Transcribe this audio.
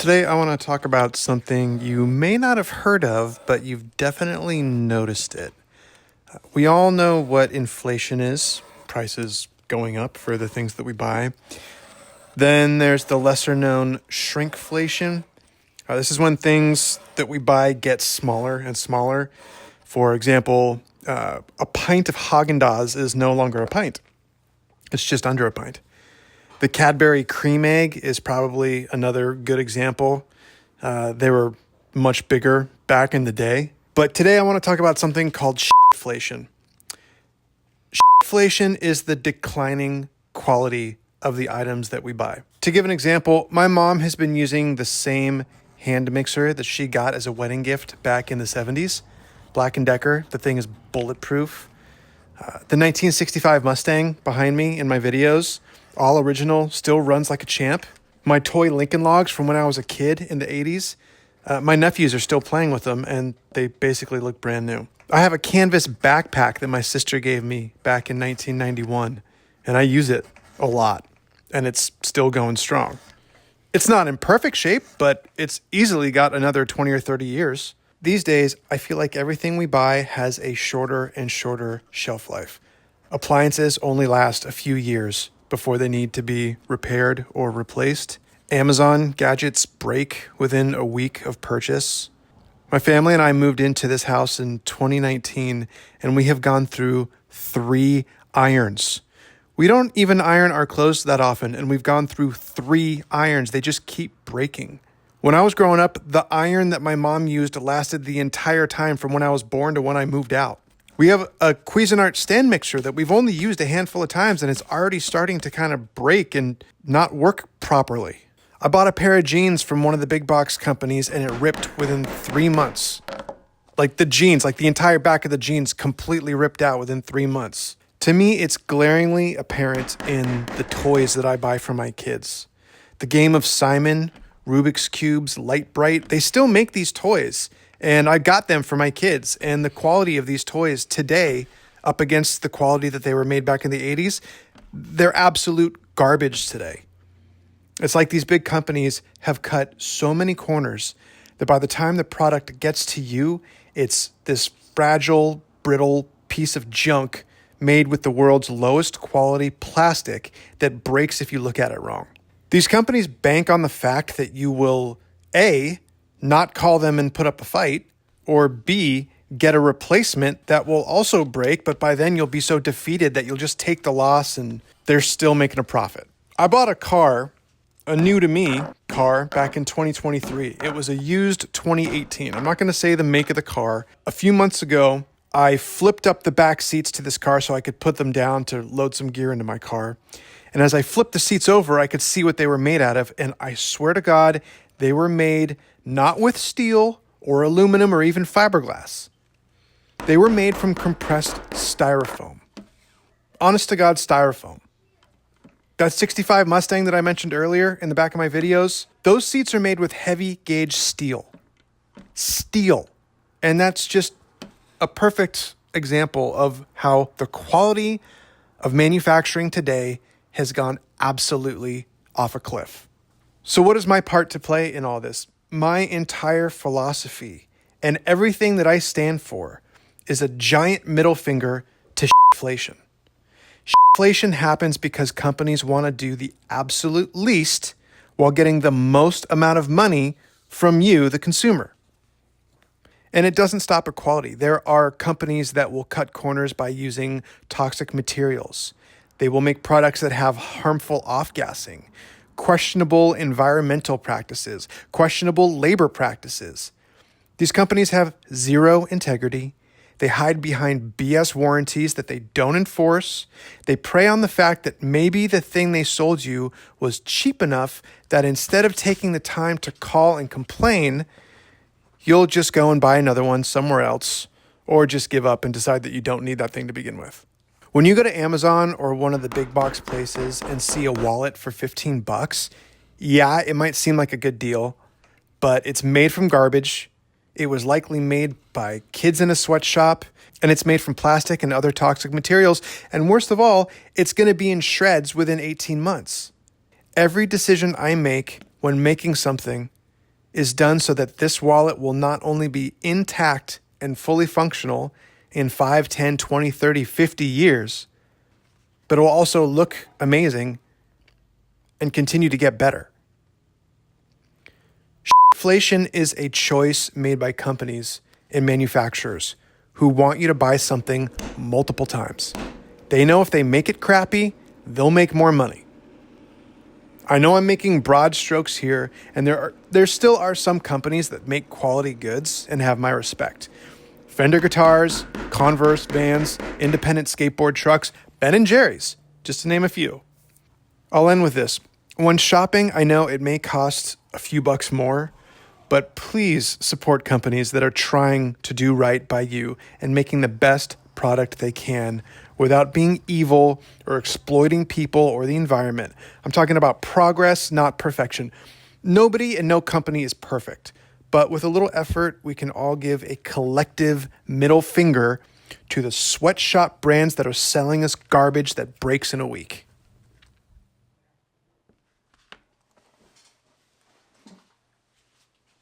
Today, I want to talk about something you may not have heard of, but you've definitely noticed it. We all know what inflation is, prices going up for the things that we buy. Then there's the lesser known shrinkflation. This is when things that we buy get smaller and smaller. For example, a pint of Haagen-Dazs is no longer a pint. It's just under a pint. The Cadbury cream egg is probably another good example. They were much bigger back in the day. But today I want to talk about something called shitflation. Shitflation is the declining quality of the items that we buy. To give an example, my mom has been using the same hand mixer that she got as a wedding gift back in the 70s. Black & Decker. The thing is bulletproof. The 1965 Mustang behind me in my videos, all original, still runs like a champ. My toy Lincoln Logs from when I was a kid in the 80s, my nephews are still playing with them, and they basically look brand new. I have a canvas backpack that my sister gave me back in 1991, and I use it a lot, and it's still going strong. It's not in perfect shape, but it's easily got another 20 or 30 years. These days, I feel like everything we buy has a shorter and shorter shelf life. Appliances only last a few years before they need to be repaired or replaced. Amazon gadgets break within a week of purchase. My family and I moved into this house in 2019, and we have gone through 3 irons. We don't even iron our clothes that often, and we've gone through 3 irons. They just keep breaking. When I was growing up, the iron that my mom used lasted the entire time from when I was born to when I moved out. We have a Cuisinart stand mixer that we've only used a handful of times, and it's already starting to kind of break and not work properly. I bought a pair of jeans from one of the big box companies, and it ripped within 3 months. Like the jeans, like the entire back of the jeans completely ripped out within 3 months. To me, it's glaringly apparent in the toys that I buy for my kids. The Game of Simon, Rubik's Cubes, Light Bright, they still make these toys. And I got them for my kids. And the quality of these toys today, up against the quality that they were made back in the 80s, they're absolute garbage today. It's like these big companies have cut so many corners that by the time the product gets to you, it's this fragile, brittle piece of junk made with the world's lowest quality plastic that breaks if you look at it wrong. These companies bank on the fact that you will, A, not call them and put up a fight, or B, get a replacement that will also break, but by then you'll be so defeated that you'll just take the loss and they're still making a profit. I bought a car, a new to me car, back in 2023. It was a used 2018. I'm not going to say the make of the car. A few months ago, I flipped up the back seats to this car so I could put them down to load some gear into my car. And as I flipped the seats over, I could see what they were made out of. And I swear to God, they were made not with steel or aluminum or even fiberglass. They were made from compressed styrofoam. Honest to God, styrofoam. That 65 Mustang that I mentioned earlier in the back of my videos, those seats are made with heavy gauge steel. Steel. And that's just a perfect example of how the quality of manufacturing today has gone absolutely off a cliff. So what is my part to play in all this? My entire philosophy and everything that I stand for is a giant middle finger to shitflation. Shitflation happens because companies want to do the absolute least while getting the most amount of money from you, the consumer. And it doesn't stop at quality. There are companies that will cut corners by using toxic materials. They will make products that have harmful off-gassing, questionable environmental practices, questionable labor practices. These companies have zero integrity. They hide behind BS warranties that they don't enforce. They prey on the fact that maybe the thing they sold you was cheap enough that instead of taking the time to call and complain, you'll just go and buy another one somewhere else, or just give up and decide that you don't need that thing to begin with. When you go to Amazon or one of the big box places and see a wallet for $15, yeah, it might seem like a good deal, but it's made from garbage. It was likely made by kids in a sweatshop, and it's made from plastic and other toxic materials. And worst of all, it's going to be in shreds within 18 months. Every decision I make when making something is done so that this wallet will not only be intact and fully functional in 5, 10, 20, 30, 50 years, but it will also look amazing and continue to get better. Inflation is a choice made by companies and manufacturers who want you to buy something multiple times. They know if they make it crappy, they'll make more money. I know I'm making broad strokes here, and there still are some companies that make quality goods and have my respect. Fender guitars, Converse Vans, independent skateboard trucks, Ben & Jerry's, just to name a few. I'll end with this. When shopping, I know it may cost a few bucks more, but please support companies that are trying to do right by you and making the best product they can without being evil or exploiting people or the environment. I'm talking about progress, not perfection. Nobody and no company is perfect, but with a little effort, we can all give a collective middle finger to the sweatshop brands that are selling us garbage that breaks in a week.